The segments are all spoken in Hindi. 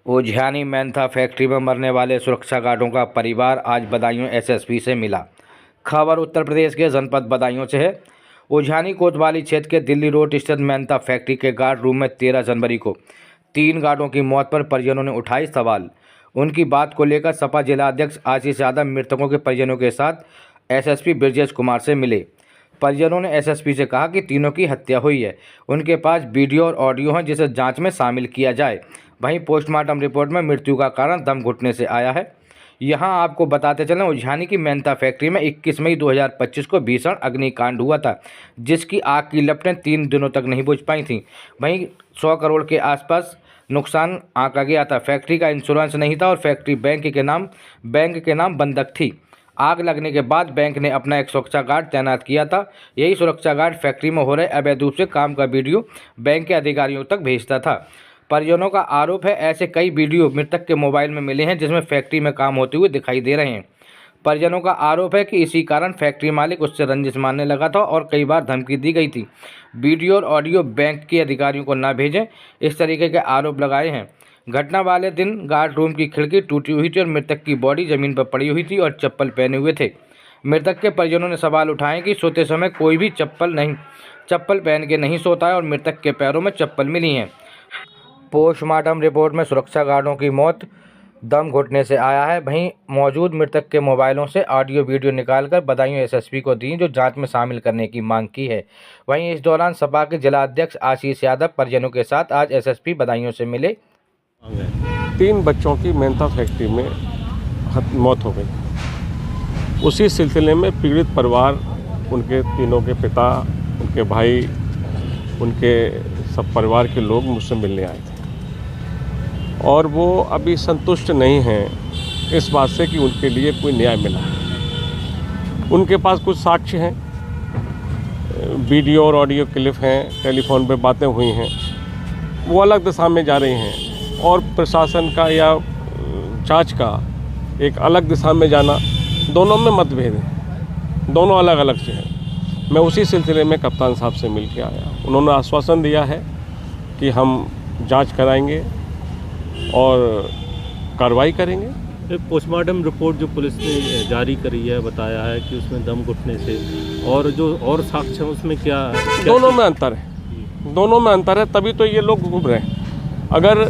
ओझियानी मेंथा फैक्ट्री में मरने वाले सुरक्षा गार्डों का परिवार आज बदायूं एसएसपी से मिला। खबर उत्तर प्रदेश के जनपद बदायूं से है। ओझियानी कोतवाली क्षेत्र के दिल्ली रोड स्थित मेंथा फैक्ट्री के गार्ड रूम में 13 जनवरी को 3 गार्डों की मौत पर परिजनों ने उठाई सवाल। उनकी बात को लेकर सपा जिला अध्यक्ष आशीष यादव मृतकों के परिजनों के साथ एसएसपी ब्रजेश कुमार से मिले। परिजनों ने एसएसपी से कहा कि तीनों की हत्या हुई है, उनके पास वीडियो और ऑडियो हैं जिसे जांच में शामिल किया जाए। वहीं पोस्टमार्टम रिपोर्ट में मृत्यु का कारण दम घुटने से आया है। यहां आपको बताते चलें, ओझियानी की मेंथा फैक्ट्री में 21 मई 2025 को भीषण अग्निकांड हुआ था, जिसकी आग की लपटें 3 दिनों तक नहीं बुझ पाई थीं। वहीं 100 करोड़ के आसपास नुकसान आंका गया था। फैक्ट्री का इंश्योरेंस नहीं था और फैक्ट्री बैंक के नाम बंधक थी। आग लगने के बाद बैंक ने अपना एक सुरक्षा गार्ड तैनात किया था। यही सुरक्षा गार्ड फैक्ट्री में हो रहे अवैध रूप से काम का वीडियो बैंक के अधिकारियों तक भेजता था। परिजनों का आरोप है, ऐसे कई वीडियो मृतक के मोबाइल में मिले हैं जिसमें फैक्ट्री में काम होते हुए दिखाई दे रहे हैं। परिजनों का आरोप है कि इसी कारण फैक्ट्री मालिक उससे रंजिश मानने लगा था और कई बार धमकी दी गई थी, वीडियो और ऑडियो बैंक के अधिकारियों को न भेजें, इस तरीके के आरोप लगाए हैं। घटना वाले दिन गार्ड रूम की खिड़की टूटी हुई थी और मृतक की बॉडी जमीन पर पड़ी हुई थी और चप्पल पहने हुए थे। मृतक के परिजनों ने सवाल उठाए कि सोते समय कोई भी चप्पल पहन के नहीं सोता है और मृतक के पैरों में चप्पल मिली हैं। पोस्टमार्टम रिपोर्ट में सुरक्षा गार्डों की मौत दम घुटने से आया है। वहीं मौजूद मृतक के मोबाइलों से ऑडियो वीडियो निकालकर बदायूं एसएसपी को दी, जो जांच में शामिल करने की मांग की है। वहीं इस दौरान सपा के जिला अध्यक्ष आशीष यादव परिजनों के साथ आज एसएसपी बदायूं से मिले। 3 बच्चों की मेंथा फैक्ट्री में मौत हो गई। उसी सिलसिले में पीड़ित परिवार, उनके तीनों के पिता, उनके भाई, उनके सब परिवार के लोग मुझसे मिलने आए थे और वो अभी संतुष्ट नहीं हैं इस बात से कि उनके लिए कोई न्याय मिला है। उनके पास कुछ साक्ष्य हैं, वीडियो और ऑडियो क्लिप हैं, टेलीफोन पे बातें हुई हैं, वो अलग दिशा में जा रही हैं और प्रशासन का या जांच का एक अलग दिशा में जाना, दोनों में मतभेद है, दोनों अलग अलग से हैं। मैं उसी सिलसिले में कप्तान साहब से मिल के आया। उन्होंने आश्वासन दिया है कि हम जांच कराएंगे और कार्रवाई करेंगे। एक पोस्टमार्टम रिपोर्ट जो पुलिस ने जारी करी है, बताया है कि उसमें दम घुटने से और जो और साक्ष्य हैं उसमें क्या दोनों में अंतर है, दोनों में अंतर है, तभी तो ये लोग घूम रहे हैं। अगर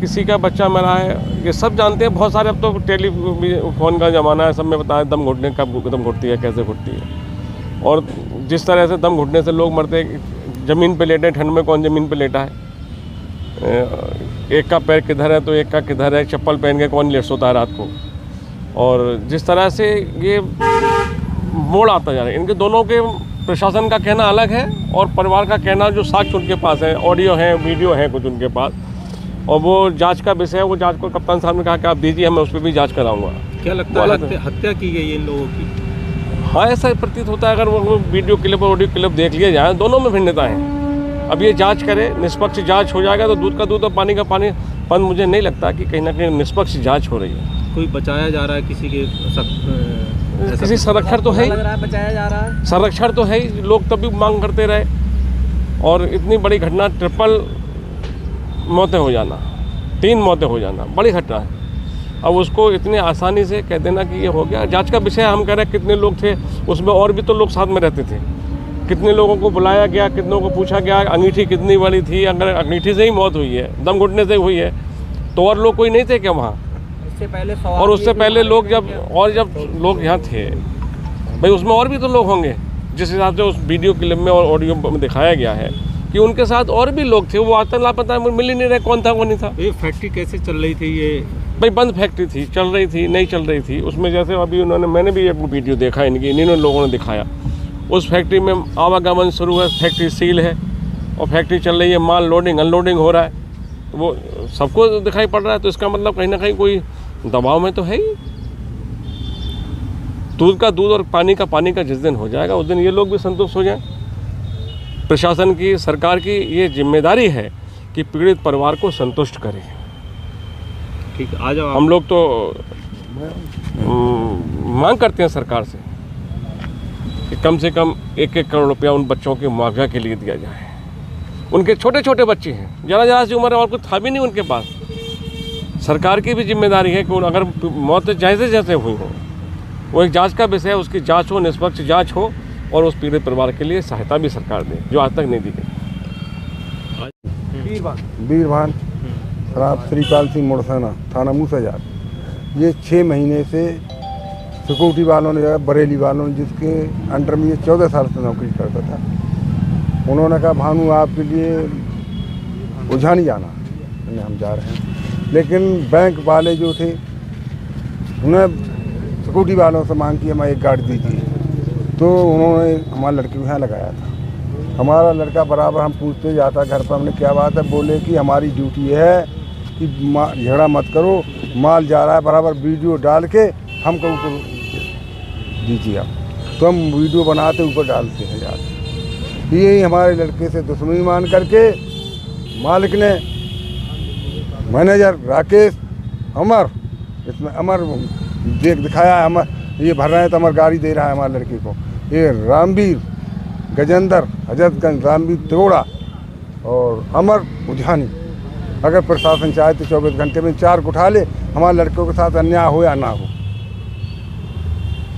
किसी का बच्चा मरा है, ये सब जानते हैं, बहुत सारे अब तो टेलीफोन का ज़माना है, सब में बताया दम घुटने कब दम घुटती है, कैसे घुटती है। और जिस तरह से दम घुटने से लोग मरते हैं, ज़मीन पे लेटे, ठंड में कौन ज़मीन पे लेटा है, एक का पैर किधर है तो एक का किधर है, चप्पल पहन के कौन लेट सोता है रात को। और जिस तरह से ये मोड़ आता जा रहा है, इनके दोनों के प्रशासन का कहना अलग है और परिवार का कहना, जो साक्ष्य उनके पास है, ऑडियो है, वीडियो है कुछ उनके पास, और वो जांच का विषय है। वो जांच को कप्तान साहब ने कहा कि आप दीजिए, मैं उस पर भी जांच कराऊंगा। क्या लगता है हत्या की गई है इन लोगों की? हाँ, ऐसा प्रतीत होता है। अगर वो वीडियो क्लिप और ऑडियो क्लिप देख लिए जाए, दोनों में भिन्नता है। अब ये जांच करे, निष्पक्ष जांच हो जाएगा तो दूध का दूध और पानी का पानी। पर मुझे नहीं लगता कि कहीं ना कहीं निष्पक्ष जांच हो रही है। कोई बचाया जा रहा है किसी के किसी संरक्षण तो है ही, बचाया जा रहा है, संरक्षण तो है ही। लोग तभी मांग करते रहे और इतनी बड़ी घटना, ट्रिपल मौतें हो जाना, 3 मौतें हो जाना, बड़ी घटना है। अब उसको इतनी आसानी से कह देना कि ये हो गया। जांच का विषय हम कह रहे हैं, कितने लोग थे उसमें, और भी तो लोग साथ में रहते थे, कितने लोगों को बुलाया गया, कितनों को पूछा गया, अंगीठी कितनी बड़ी थी। अगर अंगीठी से ही मौत हुई है, दम घुटने से हुई है, तो और लोग कोई नहीं थे क्या वहाँ? इससे पहले और उससे पहले लोग जब लोग यहाँ थे भाई, उसमें और भी तो लोग होंगे। जिस हिसाब से उस वीडियो क्लिप में और ऑडियो में दिखाया गया है कि उनके साथ और भी लोग थे, वो आज तक लापता है, मिल ही नहीं रहे कौन था कौन नहीं था। ये फैक्ट्री कैसे चल रही थी? ये भाई बंद फैक्ट्री थी, चल रही थी, नहीं चल रही थी। उसमें जैसे अभी मैंने भी एक वीडियो देखा इन्हीं लोगों ने दिखाया। उस फैक्ट्री में आवागमन शुरू है, फैक्ट्री सील है और फैक्ट्री चल रही है, माल लोडिंग अनलोडिंग हो रहा है, वो सबको दिखाई पड़ रहा है। तो इसका मतलब कहीं ना कहीं कोई दबाव में तो है ही। दूध का दूध और पानी का पानी का जिस दिन हो जाएगा, उस दिन ये लोग भी संतुष्ट हो जाएं। प्रशासन की, सरकार की ये जिम्मेदारी है कि पीड़ित परिवार को संतुष्ट करें। ठीक, आ जाओ। हम लोग तो मांग करते हैं सरकार से कि कम से कम 1-1 करोड़ रुपया उन बच्चों के मुआवजा के लिए दिया जाए। उनके छोटे छोटे बच्चे हैं, ज़रा ज़रा सी उम्र है और कुछ था भी नहीं उनके पास। सरकार की भी जिम्मेदारी है कि अगर मौत जैसे जैसे हुई हो वो एक जांच का विषय है, उसकी जांच हो, निष्पक्ष जांच हो और उस पीड़ित परिवार के लिए सहायता भी सरकार दे, जो आज तक नहीं दी गई। वीरभान रात श्रीपाल सिंह मुड़सैना, थाना मूसाजात। ये 6 महीने से सिक्योरिटी वालों ने, बरेली वालों ने, जिसके अंडर में ये 14 साल से नौकरी करता था, उन्होंने कहा भानु आपके लिए उझानी जाना, हम जा रहे हैं। लेकिन बैंक वाले जो थे उन्हें सिक्योरिटी वालों से मांग की हमें एक गाड़ी दीजिए, तो उन्होंने हमारे लड़के को यहाँ लगाया था। हमारा लड़का बराबर हम पूछते जाता घर पर, हमने क्या बात है, बोले कि हमारी ड्यूटी है कि झगड़ा मत करो, माल जा रहा है, बराबर वीडियो डाल के हमको ऊपर दीजिए आप, तो हम वीडियो बनाते ऊपर डालते हैं यार। यही हमारे लड़के से दुश्मनी मान करके मालिक ने मैनेजर राकेश अमर, इसमें अमर दिखाया है, अमर ये भर रहे हैं तो अमर गाड़ी दे रहा है हमारे लड़के को। ये रामवीर गजेंद्र, हजरतगंज रामवीर तिगोड़ा और अमर उझानी। अगर प्रशासन चाहे तो 24 घंटे में 4 को उठा ले, हमारे लड़कों के साथ अन्याय हो या ना हो,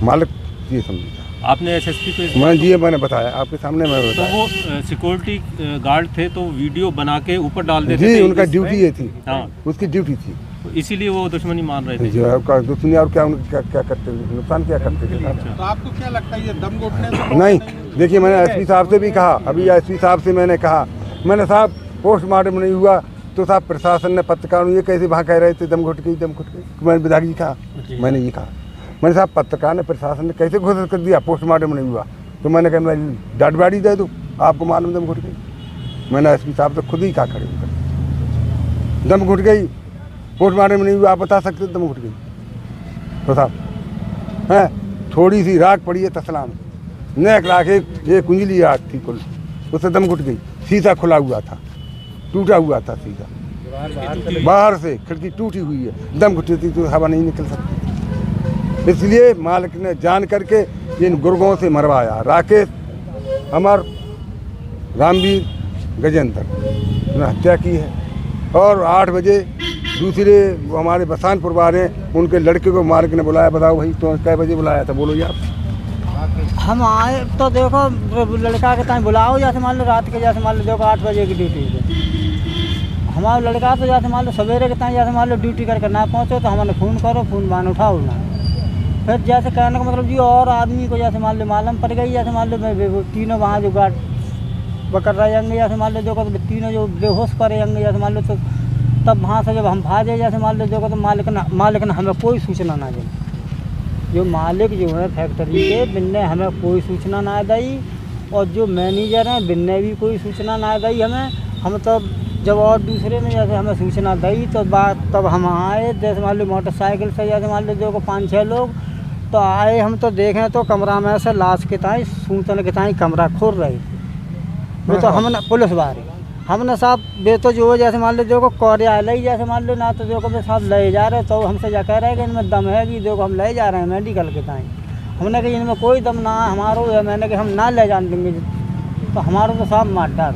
मालिक ये समझेगा। आपने एसएसपी को मैं जी मैंने बताया आपके सामने, मैं तो बताया। वो सिक्योरिटी गार्ड थे तो वीडियो बना के ऊपर डाल देते जी थे, उनका ड्यूटी ये थी, हाँ, उसकी ड्यूटी थी। तो इसीलिए वो दुश्मनी मान रहे थे। जो है उसका दुश्मनी, और क्या उनका क्या करते थे, नुकसान क्या करते थे। तो आपको क्या लगता है ये दम घुटने से? नहीं देखिए, मैंने एसपी साहब से भी कहा, अभी एसपी साहब से मैंने कहा, मैंने साहब पोस्टमार्टम नहीं हुआ तो साहब प्रशासन ने पत्रकारों ये कैसे वहाँ कह रहे थे दम घुट गई, दम घुट गई। मैंने विधायक जी कहा, मैंने ये कहा, मैंने साहब पत्रकार ने प्रशासन ने कैसे घोषित कर दिया पोस्टमार्टम नहीं हुआ, तो मैंने कहा मैं डांट बाड़ी दे दूँ, आपको मालूम दम घुट गई। मैंने एसपी साहब से खुद ही कहा खड़े होकर, दम घुट गई, पोस्टमार्टम नहीं हुआ, आप बता सकते दम घुट गई। तो साहब हैं थोड़ी सी राख पड़ी है तसला में, नेक राख एक कुंजली राख थी कुल, उससे दम घुट गई। शीशा खुला हुआ था, टूटा हुआ था शीशा, बाहर से खिड़की टूटी हुई है, दम घुटती थी तो हवा नहीं निकल सकती। इसलिए मालिक ने जान करके इन गुर्गों से मरवाया, राकेश अमर रामवीर गजेंद्र ने हत्या की है। और 8 बजे दूसरे हमारे बसानपुर वाले उनके लड़के को मालिक ने बुलाया। बताओ भाई तो कै बजे बुलाया था, बोलो यार। हम आए तो देखो लड़का के टाइम बुलाओ, जैसे मान लो रात के, जैसे मान लो देखो 8 बजे की ड्यूटी है, हमारा लड़का तो जैसे मान लो सवेरे के टाइम, जैसे मान लो ड्यूटी करके ना पहुँचो तो हमारे फ़ोन करो, फ़ोन मान उठाओ ना। फिर जैसे कहने का मतलब जी और आदमी को जैसे मान लो मालूम पड़ गई, जैसे मान लो तीनों वहाँ जो गार्ड पकड़ रहे जाएंगे, जैसे मान लो देखो तो तीनों जो बेहोश पड़े जाएंगे, जैसे मान लो तो तब वहाँ से जब हम भागे, जैसे मान लो देखो तो मालिक ने हमें कोई सूचना ना दी। जो मालिक जो है फैक्ट्री के, बिन्ने हमें कोई सूचना ना दी, और जो मैनेजर हैं बिन्ने भी कोई सूचना ना दी हमें। हम तब जब और दूसरे ने जैसे हमें सूचना दी तो तब हम आए, जैसे मान लो मोटरसाइकिल से, जैसे मान लो देखो 5-6 लोग तो आए। हम तो देखें तो कमरा में से लाश के ताई सूतन के ताई कमरा खोल रही थी। वो तो हमने पुलिस वाले हमने साहब बे तो जो जैसे मान लो देखो कार्यालय, जैसे मान लो ना तो देखो मैं साहब ले जा रहे, तो हमसे जा कह रहे हैं कि इनमें दम है कि देखो हम ले जा रहे हैं मेडिकल के ताई। हमने कहा इनमें कोई दम ना है हमारो है, मैंने कहा हम ना ले जाने देंगे, तो हमारा तो साहब मार डाल।